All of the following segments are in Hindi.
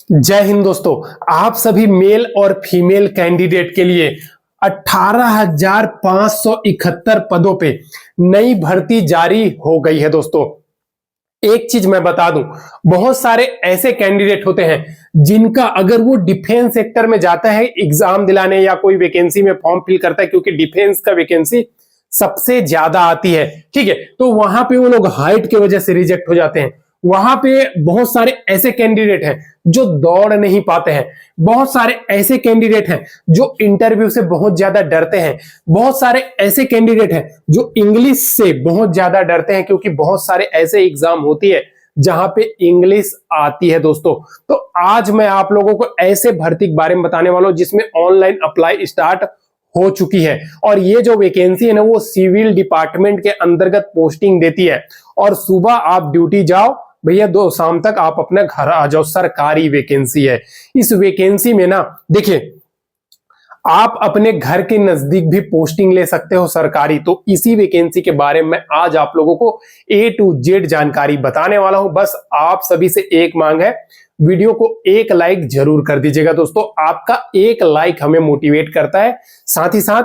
जय हिंद दोस्तों। आप सभी मेल और फीमेल कैंडिडेट के लिए 18,571 पदों पे नई भर्ती जारी हो गई है। दोस्तों एक चीज मैं बता दूं, बहुत सारे ऐसे कैंडिडेट होते हैं जिनका अगर वो डिफेंस सेक्टर में जाता है एग्जाम दिलाने या कोई वैकेंसी में फॉर्म फिल करता है, क्योंकि डिफेंस का वैकेंसी सबसे ज्यादा आती है, ठीक है, तो वहां पे वो लोग हाइट की वजह से रिजेक्ट हो जाते हैं। वहां पे बहुत सारे ऐसे कैंडिडेट हैं जो दौड़ नहीं पाते हैं, बहुत सारे ऐसे कैंडिडेट हैं जो इंटरव्यू से बहुत ज्यादा डरते हैं, बहुत सारे ऐसे कैंडिडेट हैं जो इंग्लिश से बहुत ज्यादा डरते हैं, क्योंकि बहुत सारे ऐसे एग्जाम होती है जहां पे इंग्लिश आती है। दोस्तों तो आज मैं आप लोगों को ऐसे भर्ती के बारे में बताने वाला हूं जिसमें ऑनलाइन अप्लाई स्टार्ट हो चुकी है, और ये जो वैकेंसी है ना वो सिविल डिपार्टमेंट के अंतर्गत पोस्टिंग देती है, और सुबह आप ड्यूटी जाओ भैया, दो शाम तक आप अपने घर आ जाओ। सरकारी वैकेंसी है। इस वैकेंसी में ना देखिए, आप अपने घर के नजदीक भी पोस्टिंग ले सकते हो सरकारी। तो इसी वैकेंसी के बारे में आज आप लोगों को A to Z जानकारी बताने वाला हूं। बस आप सभी से एक मांग है, वीडियो को एक लाइक जरूर कर दीजिएगा। दोस्तों आपका एक लाइक हमें मोटिवेट करता है, साथ ही साथ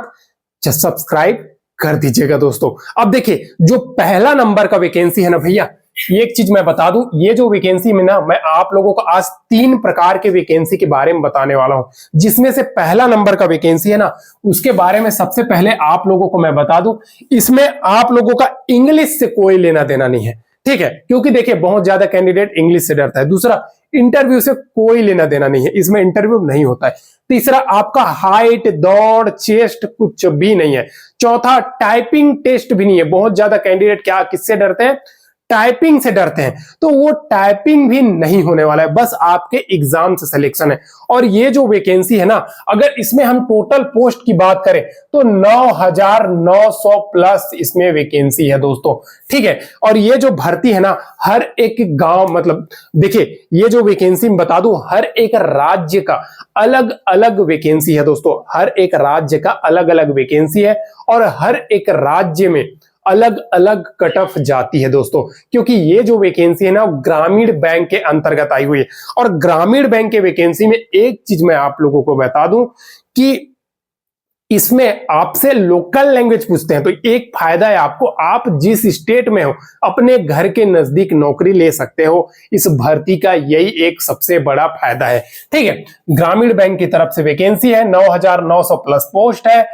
सब्सक्राइब कर दीजिएगा। दोस्तों अब देखिए, जो पहला नंबर का वैकेंसी है ना भैया, एक चीज मैं बता दूं, ये जो वैकेंसी में ना मैं आप लोगों को आज 3 प्रकार के वैकेंसी के बारे में बताने वाला हूं, जिसमें से पहला नंबर का वैकेंसी है ना, उसके बारे में सबसे पहले आप लोगों को मैं बता दूं, इसमें आप लोगों का इंग्लिश से कोई लेना देना नहीं है, ठीक है, क्योंकि देखिए बहुत ज्यादा कैंडिडेट इंग्लिश से डरता है। दूसरा, इंटरव्यू से कोई लेना देना नहीं है, इसमें इंटरव्यू नहीं होता है। तीसरा, आपका हाइट, दौड़, चेस्ट कुछ भी नहीं है। चौथा, टाइपिंग टेस्ट भी नहीं है। बहुत ज्यादा कैंडिडेट क्या किससे डरते हैं? टाइपिंग से डरते हैं, तो वो टाइपिंग भी नहीं होने वाला है, बस आपके एग्जाम से सिलेक्शन है। और ये जो वैकेंसी है ना, अगर इसमें हम टोटल पोस्ट की बात करें तो 9,900 प्लस इसमें वैकेंसी है। दोस्तों ठीक है, और ये जो भर्ती है ना, हर एक गांव, मतलब देखिए, ये जो वैकेंसी मैं बता दूं, हर एक राज्य का अलग अलग वैकेंसी है। दोस्तों हर एक राज्य का अलग अलग वैकेंसी है, और हर एक राज्य में अलग अलग कट ऑफ जाती है। दोस्तों क्योंकि ये जो वैकेंसी है ना, ग्रामीण बैंक के अंतर्गत आई हुई है, और ग्रामीण बैंक के वैकेंसी में एक चीज मैं आप लोगों को बता दूं कि इसमें आपसे लोकल लैंग्वेज पूछते हैं। तो एक फायदा है आपको, आप जिस स्टेट में हो अपने घर के नजदीक नौकरी ले सकते हो। इस भर्ती का यही एक सबसे बड़ा फायदा है, ठीक है। ग्रामीण बैंक की तरफ से वैकेंसी है, 9,900 प्लस पोस्ट है।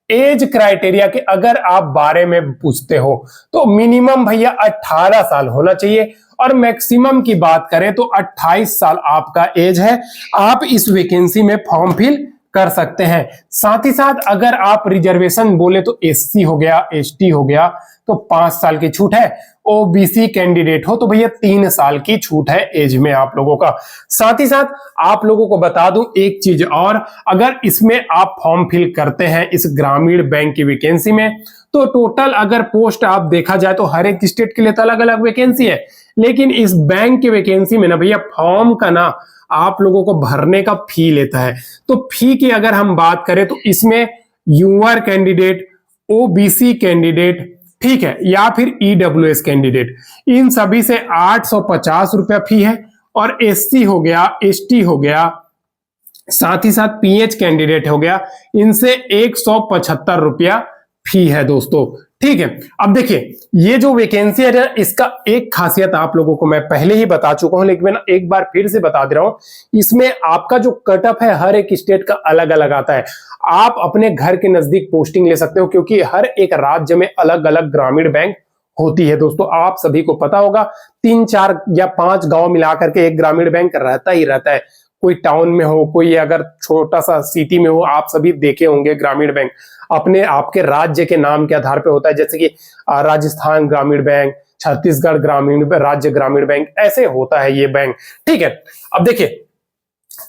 एज क्राइटेरिया के अगर आप बारे में पूछते हो तो मिनिमम भैया 18 साल होना चाहिए, और मैक्सिमम की बात करें तो 28 साल आपका एज है। आप इस वैकेंसी में फॉर्म फिल कर सकते हैं। साथ ही साथ अगर आप रिजर्वेशन बोले तो SC हो गया, ST हो गया तो 5 साल की छूट है। OBC कैंडिडेट हो तो भैया 3 साल की छूट है एज में आप लोगों का। साथ ही साथ आप लोगों को बता दूं एक चीज और, अगर इसमें आप फॉर्म फिल करते हैं इस ग्रामीण बैंक की वैकेंसी में, तो टोटल अगर पोस्ट आप देखा जाए तो हर एक स्टेट के लिए तो अलग अलग वैकेंसी है, लेकिन इस बैंक की वैकेंसी में ना भैया फॉर्म का ना आप लोगों को भरने का फी लेता है। तो फी की अगर हम बात करें तो इसमें यूआर कैंडिडेट, OBC कैंडिडेट, ठीक है, या फिर EWS कैंडिडेट, इन सभी से 850 रुपया फी है। और SC हो गया, ST हो गया, साथ ही साथ PH कैंडिडेट हो गया, इनसे 175 रुपया फी है। दोस्तों ठीक है, अब देखिए, ये जो वैकेंसी है इसका एक खासियत आप लोगों को मैं पहले ही बता चुका हूं, लेकिन मैं एक बार फिर से बता दे रहा हूं, इसमें आपका जो कट ऑफ है हर एक स्टेट का अलग अलग आता है। आप अपने घर के नजदीक पोस्टिंग ले सकते हो, क्योंकि हर एक राज्य में अलग अलग ग्रामीण बैंक होती है। दोस्तों आप सभी को पता होगा, 3, 4 या 5 गांव मिलाकर के एक ग्रामीण बैंक रहता ही रहता है। कोई टाउन में हो, कोई अगर छोटा सा सिटी में हो, आप सभी देखे होंगे ग्रामीण बैंक अपने आपके राज्य के नाम के आधार पे होता है, जैसे कि राजस्थान ग्रामीण बैंक, छत्तीसगढ़ ग्रामीण राज्य ग्रामीण बैंक, ऐसे होता है ये बैंक, ठीक है। अब देखिए,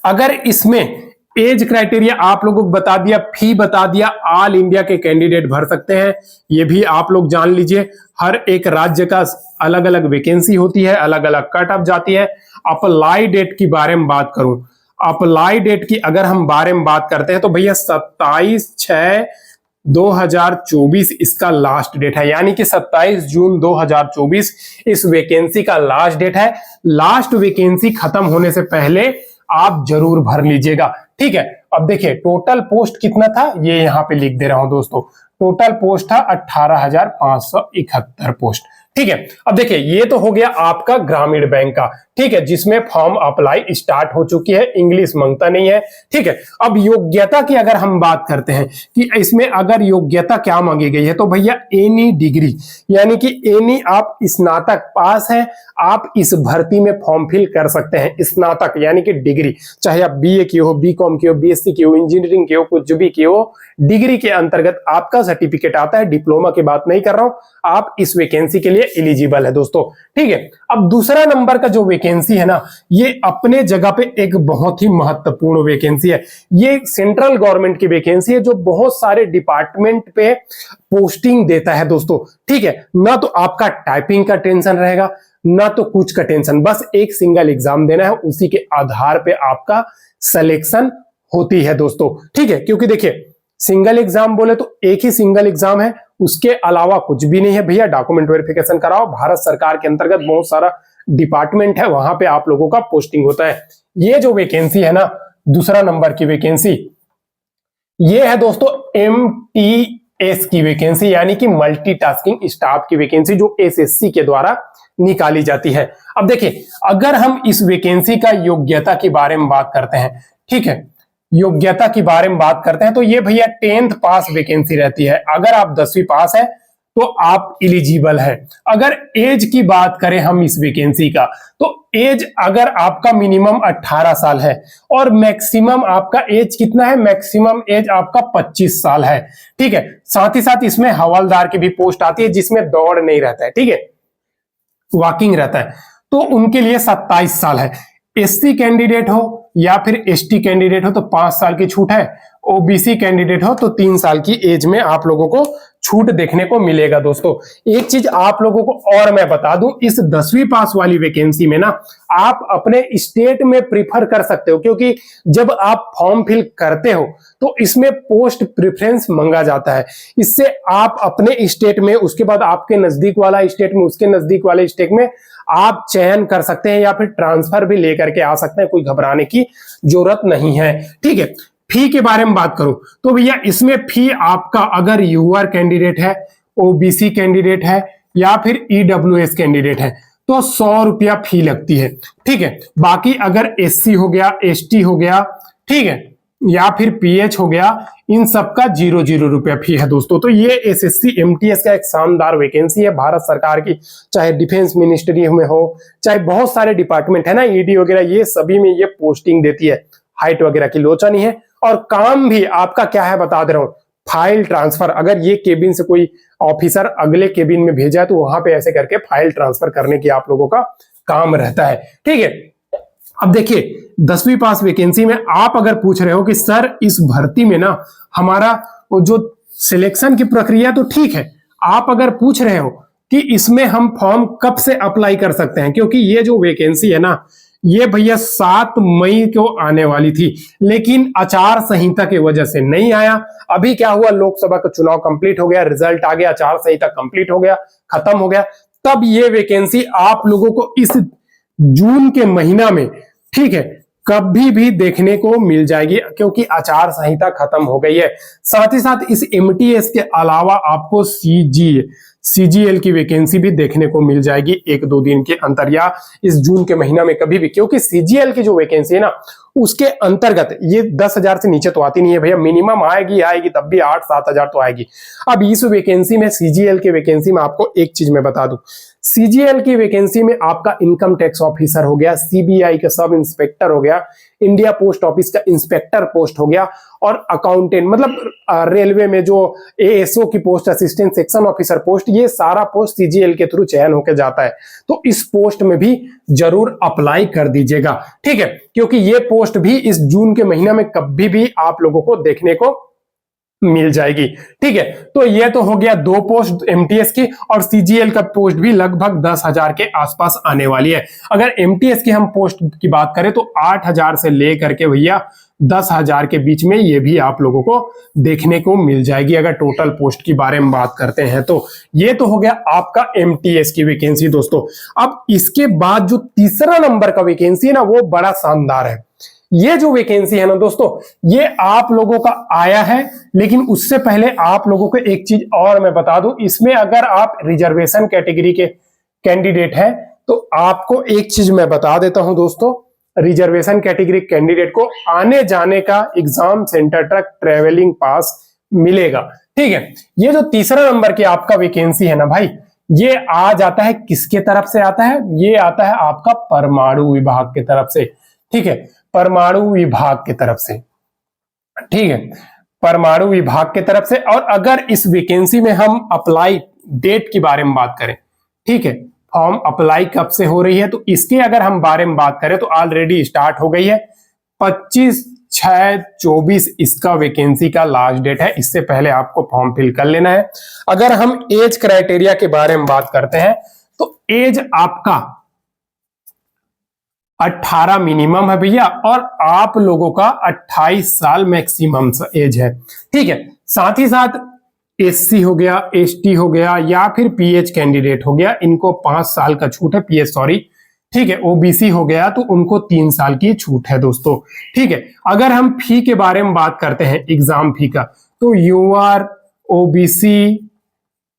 अगर इसमें एज क्राइटेरिया आप लोगों को बता दिया, फी बता दिया, ऑल इंडिया के कैंडिडेट भर सकते हैं, ये भी आप लोग जान लीजिए। हर एक राज्य का अलग अलग वैकेंसी होती है, अलग अलग कट ऑफ जाती है। अप्लाई डेट की बारे में बात करूं, अप्लाई डेट की अगर हम बारे में बात करते हैं तो भैया 27/6/2024 इसका लास्ट डेट है, यानी कि 27 जून 2024 इस वैकेंसी का लास्ट डेट है। लास्ट वैकेंसी खत्म होने से पहले आप जरूर भर लीजिएगा। ठीक है, अब देखिए टोटल पोस्ट कितना था, ये यहाँ पे लिख दे रहा हूं दोस्तों। टोटल पोस्ट था 18,571 पोस्ट। ठीक है, अब देखिए ये तो हो गया आपका ग्रामीण बैंक का। ठीक है, जिसमें फॉर्म अप्लाई स्टार्ट हो चुकी है, इंग्लिश मांगता नहीं है। ठीक है, अब योग्यता की अगर हम बात करते हैं कि इसमें अगर योग्यता क्या मांगी गई है, तो भैया एनी डिग्री, यानी कि एनी आप स्नातक पास हैं, आप इस भर्ती में फॉर्म फिल कर सकते हैं। स्नातक यानी कि डिग्री, चाहे आप बीए की हो, बीकॉम की हो, बीएससी की हो, इंजीनियरिंग की हो, कुछ भी की हो, डिग्री के अंतर्गत आपका सर्टिफिकेट आता है। डिप्लोमा की बात नहीं कर रहा हूं, आप इस वैकेंसी के लिए एलिजिबल है दोस्तों। ठीक है, अब दूसरा नंबर का जो वैकेंसी है ना, ये अपने जगह पे एक बहुत ही महत्वपूर्ण वैकेंसी है। ये सेंट्रल गवर्नमेंट की वैकेंसी है जो बहुत सारे डिपार्टमेंट पे पोस्टिंग देता है दोस्तों। ठीक है, ना तो आपका टाइपिंग का टेंशन रहेगा, ना तो कुछ का टेंशन, बस एक सिंगल एग्जाम देना है, उसी के आधार पे आपका सिलेक्शन होती है दोस्तों। ठीक है, क्योंकि देखिए सिंगल एग्जाम बोले तो एक ही सिंगल एग्जाम है, उसके अलावा कुछ भी नहीं है भैया। डॉक्यूमेंट वेरिफिकेशन कराओ, भारत सरकार के अंतर्गत बहुत सारा डिपार्टमेंट है, वहां पे आप लोगों का पोस्टिंग होता है। ये जो वैकेंसी है ना, दूसरा नंबर की वैकेंसी, ये है दोस्तों MTS की वैकेंसी, यानी कि मल्टीटास्किंग स्टाफ की वैकेंसी, जो SSC के द्वारा निकाली जाती है। अब देखिए अगर हम इस वैकेंसी का योग्यता के बारे में बात करते हैं, ठीक है, योग्यता के बारे में बात करते हैं, तो ये भैया 10th पास वैकेंसी रहती है। अगर आप 10वीं पास है तो आप एलिजिबल है। अगर एज की बात करें हम इस वैकेंसी का, तो एज अगर आपका मिनिमम 18 साल है और मैक्सिमम आपका एज कितना है, मैक्सिमम एज आपका 25 साल है। ठीक है, साथ ही साथ इसमें हवलदार की भी पोस्ट आती है, जिसमें दौड़ नहीं रहता है, ठीक है, वॉकिंग रहता है, तो उनके लिए 27 साल है। SC कैंडिडेट हो या फिर ST कैंडिडेट हो तो 5 साल की छूट है, OBC कैंडिडेट हो तो 3 साल की एज में आप लोगों को छूट देखने को मिलेगा दोस्तों। एक चीज आप लोगों को और मैं बता दूं, इस 10वीं पास वाली वैकेंसी में ना आप अपने स्टेट में प्रीफर कर सकते हो, क्योंकि जब आप फॉर्म फिल करते हो तो इसमें पोस्ट प्रेफरेंस मांगा जाता है। इससे आप अपने स्टेट में, उसके बाद आपके नजदीक वाला स्टेट में, उसके नजदीक वाले स्टेट में आप चयन कर सकते हैं या फिर ट्रांसफर भी लेकर के आ सकते हैं, कोई घबराने की जरूरत नहीं है। ठीक है, फी के बारे में बात करूं तो भैया इसमें फी आपका अगर यूआर कैंडिडेट है, OBC कैंडिडेट है या फिर EWS कैंडिडेट है तो 100 रुपया फी लगती है। ठीक है, बाकी अगर SC हो गया, ST हो गया, ठीक है, या फिर PH हो गया, इन सबका 0 रुपया फी है दोस्तों। तो ये SSC MTS का एक शानदार वैकेंसी है भारत सरकार की, चाहे डिफेंस मिनिस्ट्री में हो, चाहे बहुत सारे डिपार्टमेंट है ना, ED वगैरह, ये सभी में ये पोस्टिंग देती है। हाइट वगैरह की लोचा नहीं है, और काम भी आपका क्या है बता दे रहा हूं, फाइल ट्रांसफर। अगर ये केबिन से कोई ऑफिसर अगले केबिन में भेजा है तो वहां पे ऐसे करके फाइल ट्रांसफर करने की आप लोगों का काम रहता है। ठीक है, अब देखिए 10वीं पास वैकेंसी में आप अगर पूछ रहे हो कि सर इस भर्ती में ना हमारा वो जो सिलेक्शन की प्रक्रिया तो ठीक है, आप अगर पूछ रहे हो कि इसमें हम फॉर्म कब से अप्लाई कर सकते हैं, क्योंकि ये जो वैकेंसी है ना, ये भैया 7 मई को आने वाली थी, लेकिन आचार संहिता की वजह से नहीं आया। अभी क्या हुआ, लोकसभा का चुनाव कंप्लीट हो गया, रिजल्ट आ गया, आचार संहिता कंप्लीट हो गया, खत्म हो गया, तब ये वैकेंसी आप लोगों को इस जून के महीना में, ठीक है, कभी भी देखने को मिल जाएगी, क्योंकि आचार संहिता खत्म हो गई है। साथ ही साथ इस MTS के अलावा आपको CGL की वैकेंसी भी देखने को मिल जाएगी 1-2 दिन के अंतर, या इस जून के महीना में कभी भी, क्योंकि CGL की जो वैकेंसी है ना, उसके अंतर्गत ये 10,000 से नीचे तो आती नहीं है भैया, मिनिमम आएगी तब भी 8-7 हजार तो आएगी। अब इस वैकेंसी में, CGL की वैकेंसी में आपको एक चीज मैं बता दूं, CGL की वैकेंसी में आपका इनकम टैक्स ऑफिसर हो गया, CBI का सब इंस्पेक्टर हो गया, इंडिया पोस्ट ऑफिस का इंस्पेक्टर पोस्ट हो गया, और अकाउंटेंट, मतलब रेलवे में जो ASO की post, assistant section officer post, ये सारा पोस्ट CGL के थ्रू चयन होकर जाता है। तो इस पोस्ट में भी जरूर अप्लाई कर दीजिएगा, ठीक है, क्योंकि ये पोस्ट भी इस जून के महीना में कभी भी आप लोगों को देखने को मिल जाएगी। ठीक है, तो ये तो हो गया 2 पोस्ट MTS की, और CGL का पोस्ट भी लगभग 10,000 के आसपास आने वाली है। अगर MTS की हम पोस्ट की बात करें तो 8,000 से लेकर के भैया 10,000 के बीच में ये भी आप लोगों को देखने को मिल जाएगी अगर टोटल पोस्ट की बारे में बात करते हैं तो। ये तो हो गया आपका एमटीएस की वैकेंसी दोस्तों। अब इसके बाद जो तीसरा नंबर का वैकेंसी है ना, वो बड़ा शानदार है। ये जो वैकेंसी है ना दोस्तों, ये आप लोगों का आया है, लेकिन उससे पहले आप लोगों को एक चीज और मैं बता दूं, इसमें अगर आप रिजर्वेशन कैटेगरी के कैंडिडेट हैं तो आपको एक चीज मैं बता देता हूं दोस्तों, रिजर्वेशन कैटेगरी कैंडिडेट को आने जाने का एग्जाम सेंटर तक ट्रेवलिंग पास मिलेगा। ठीक है, ये जो तीसरा नंबर की आपका वैकेंसी है ना भाई, ये आ जाता है किसके तरफ से आता है? ये आता है आपका परमाणु विभाग की तरफ से। ठीक है, परमाणु विभाग की तरफ से। ठीक है, परमाणु विभाग की तरफ से। और अगर इस वैकेंसी में हम अप्लाई डेट के बारे में बात करें, ठीक है, फॉर्म अप्लाई कब से हो रही है, तो इसके अगर हम बारे में बात करें तो ऑलरेडी स्टार्ट हो गई है। 25/6/24 इसका वैकेंसी का लास्ट डेट है। इससे पहले आपको फॉर्म फिल कर लेना है। अगर हम एज क्राइटेरिया के बारे में बात करते हैं तो एज आपका 18 मिनिमम है भैया, और आप लोगों का 28 साल मैक्सिमम एज है। ठीक है, साथ ही साथ एससी हो गया, एसटी हो गया, या फिर पीएच कैंडिडेट हो गया, इनको 5 साल का छूट है, पीएच सॉरी। ठीक है, ओबीसी हो गया तो उनको 3 साल की छूट है दोस्तों। ठीक है, अगर हम फी के बारे में बात करते हैं, एग्जाम फी का, तो यूआर, ओबीसी,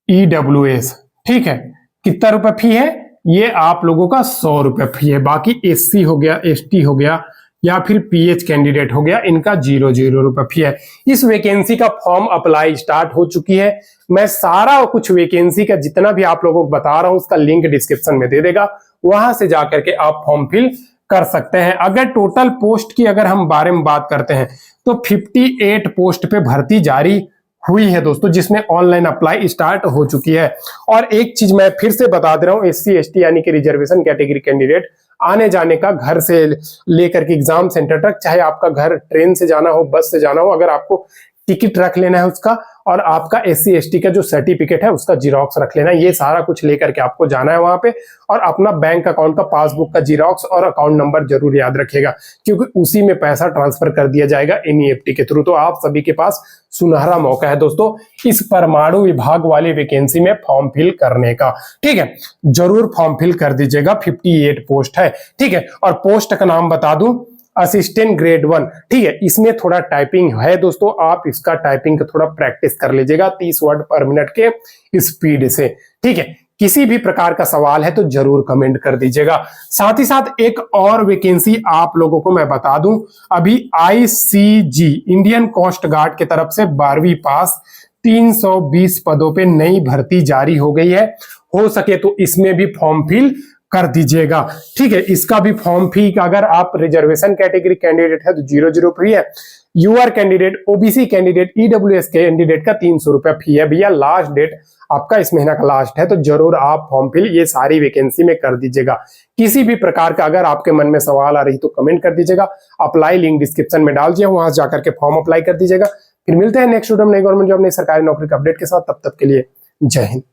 ईडब्ल्यूएस, ठीक है, कितना रुपए फी है? ये आप लोगों का 100 रुपए फी है। बाकी एससी हो गया, एसटी हो गया, या फिर पीएच कैंडिडेट हो गया, इनका 0 रुपए फी है। इस वैकेंसी का फॉर्म अप्लाई स्टार्ट हो चुकी है। मैं सारा कुछ वैकेंसी का जितना भी आप लोगों को बता रहा हूं उसका लिंक डिस्क्रिप्शन में दे देगा, वहां से जाकर के आप फॉर्म फिल कर सकते हैं। अगर टोटल पोस्ट की अगर हम बारे में बात करते हैं तो 58 पोस्ट पे भर्ती जारी हुई है दोस्तों, जिसमें ऑनलाइन अप्लाई स्टार्ट हो चुकी है। और एक चीज मैं फिर से बता दे रहा हूं, एससी एसटी यानी कि रिजर्वेशन कैटेगरी कैंडिडेट आने जाने का घर से लेकर के एग्जाम सेंटर तक, चाहे आपका घर ट्रेन से जाना हो, बस से जाना हो, अगर आपको टिकट रख लेना है उसका, और आपका एससी एसटी का जो सर्टिफिकेट है उसका जीरोक्स रख लेना है, ये सारा कुछ लेकर के आपको जाना है वहां पे। और अपना बैंक अकाउंट का पासबुक का जीरोक्स और अकाउंट नंबर जरूर याद रखिएगा, क्योंकि उसी में पैसा ट्रांसफर कर दिया जाएगा एनईएफटी के थ्रू। तो आप सभी के पास सुनहरा मौका है दोस्तों इस परमाणु विभाग वाली वैकेंसी में फॉर्म फिल करने का। ठीक है, जरूर फॉर्म फिल कर दीजिएगा। 58 पोस्ट है। ठीक है, और पोस्ट का नाम बता दूं, असिस्टेंट ग्रेड 1। ठीक है, इसमें थोड़ा टाइपिंग है दोस्तों, आप इसका टाइपिंग का थोड़ा प्रैक्टिस कर लीजिएगा 30 वर्ड पर मिनट के स्पीड से। ठीक है, किसी भी प्रकार का सवाल है तो जरूर कमेंट कर दीजिएगा। साथ ही साथ एक और वैकेंसी आप लोगों को मैं बता दूं, अभी आईसीजी इंडियन कोस्ट गार्ड की तरफ से 12वीं पास 320 पदों पे नई भर्ती जारी हो गई है। हो सके तो इसमें भी फॉर्म फिल कर दीजिएगा। ठीक है, इसका भी फॉर्म फी अगर आप रिजर्वेशन कैटेगरी कैंडिडेट है तो 0 फी है, UR candidate, OBC candidate, EWS candidate का 300 रुपया फी है भैया। लास्ट डेट आपका इस महीना का लास्ट है, तो जरूर आप फॉर्म फिल ये सारी वैकेंसी में कर दीजिएगा। किसी भी प्रकार का अगर आपके मन में सवाल आ रही तो कमेंट कर दीजिएगा। अप्लाई लिंक डिस्क्रिप्शन में डाल दिया, वहां जाकर के फॉर्म अप्लाई कर दीजिएगा। फिर मिलते हैं नेक्स्ट वीडियो में नई गवर्नमेंट जॉब, नई सरकारी नौकरी के अपडेट के साथ। तब तक के लिए जय हिंद।